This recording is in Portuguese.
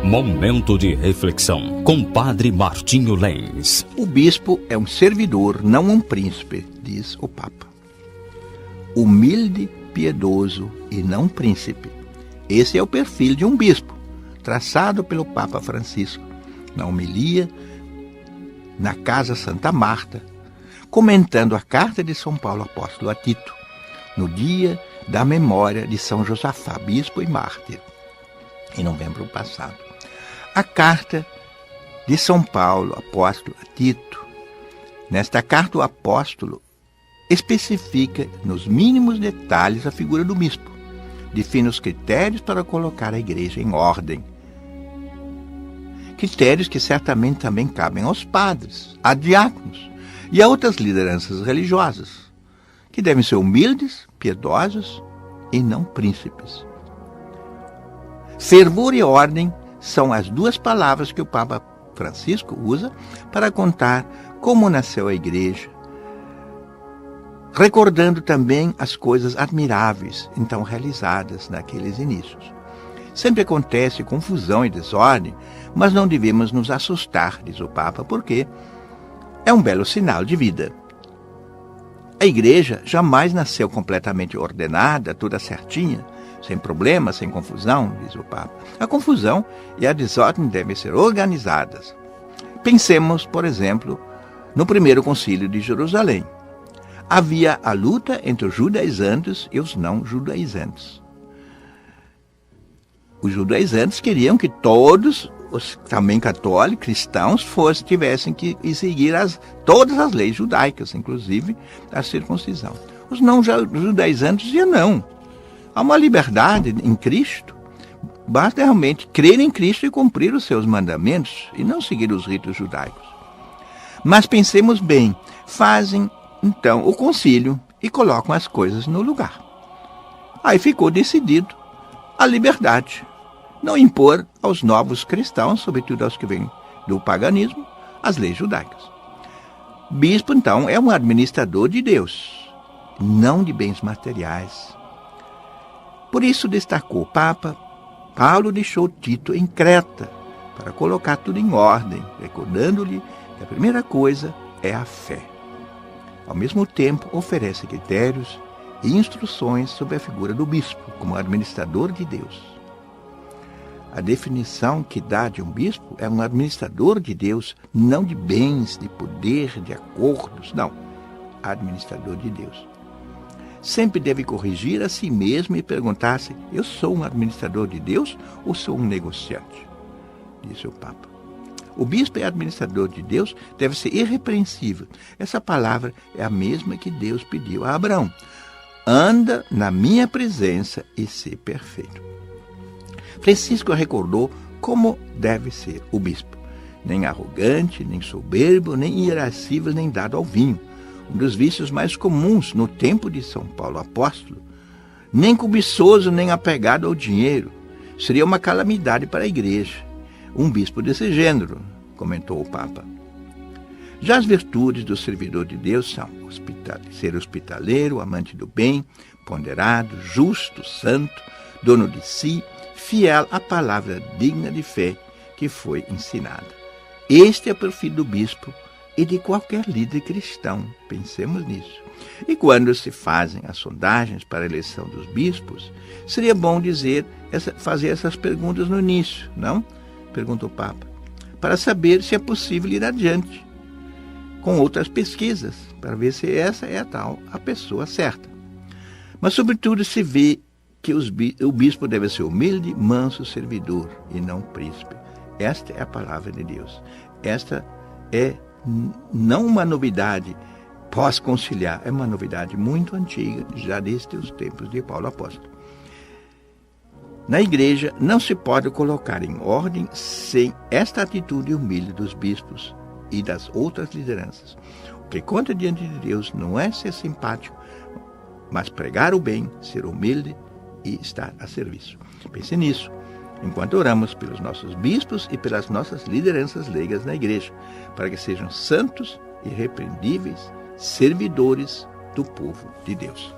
Momento de reflexão com Padre Martinho Lenz. O bispo é um servidor, não um príncipe, diz o Papa. Humilde, piedoso e não príncipe. Esse é o perfil de um bispo, traçado pelo Papa Francisco, na homilia na Casa Santa Marta, comentando a carta de São Paulo apóstolo a Tito, no dia da memória de São Josafá, bispo e mártir, em novembro passado. A carta de São Paulo apóstolo a Tito. Nesta carta, o apóstolo especifica nos mínimos detalhes a figura do bispo, define os critérios para colocar a igreja em ordem. Critérios que certamente também cabem aos padres, a diáconos e a outras lideranças religiosas, que devem ser humildes, piedosos e não príncipes. Fervor e ordem são as duas palavras que o Papa Francisco usa para contar como nasceu a igreja, recordando também as coisas admiráveis então realizadas naqueles inícios. Sempre acontece confusão e desordem, mas não devemos nos assustar, diz o Papa, porque é um belo sinal de vida. A igreja jamais nasceu completamente ordenada, toda certinha, sem problemas, sem confusão, diz o Papa. A confusão e a desordem devem ser organizadas. Pensemos, por exemplo, no primeiro concílio de Jerusalém. Havia a luta entre os judaizantes e os não judaizantes. Os judaizantes queriam que todos os também católicos, cristãos, tivessem que seguir todas as leis judaicas, inclusive a circuncisão. Os não judaizantes diziam não. Há uma liberdade em Cristo. Basta realmente crer em Cristo e cumprir os seus mandamentos e não seguir os ritos judaicos. Mas pensemos bem, fazem então o concílio e colocam as coisas no lugar. Aí ficou decidido a liberdade, não impor aos novos cristãos, sobretudo aos que vêm do paganismo, as leis judaicas. Bispo, então, é um administrador de Deus, não de bens materiais. Por isso destacou o Papa, Paulo deixou Tito em Creta para colocar tudo em ordem, recordando-lhe que a primeira coisa é a fé. Ao mesmo tempo, oferece critérios e instruções sobre a figura do bispo como administrador de Deus. A definição que dá de um bispo é um administrador de Deus, não de bens, de poder, de acordos, não. Administrador de Deus. Sempre deve corrigir a si mesmo e perguntar-se: eu sou um administrador de Deus ou sou um negociante? Disse o Papa. O bispo é administrador de Deus, deve ser irrepreensível. Essa palavra é a mesma que Deus pediu a Abraão. Anda na minha presença e ser perfeito. Francisco recordou como deve ser o bispo. Nem arrogante, nem soberbo, nem irascível, nem dado ao vinho. Um dos vícios mais comuns no tempo de São Paulo apóstolo. Nem cobiçoso, nem apegado ao dinheiro. Seria uma calamidade para a igreja. Um bispo desse gênero, comentou o Papa. Já as virtudes do servidor de Deus são ser hospitaleiro, amante do bem, ponderado, justo, santo, dono de si, fiel à palavra digna de fé que foi ensinada. Este é o perfil do bispo e de qualquer líder cristão, pensemos nisso. E quando se fazem as sondagens para a eleição dos bispos, seria bom fazer essas perguntas no início, não? Pergunta o Papa, para saber se é possível ir adiante com outras pesquisas, para ver se essa é a pessoa certa. Mas, sobretudo, se vê que o bispo deve ser humilde, manso, servidor e não príncipe. Esta é a palavra de Deus. Esta é não uma novidade pós-conciliar, é uma novidade muito antiga, já desde os tempos de Paulo apóstolo. Na igreja não se pode colocar em ordem sem esta atitude humilde dos bispos e das outras lideranças. O que conta diante de Deus não é ser simpático, mas pregar o bem, ser humilde e estar a serviço. Pense nisso, enquanto oramos pelos nossos bispos e pelas nossas lideranças leigas na igreja, para que sejam santos, irrepreendíveis, servidores do povo de Deus.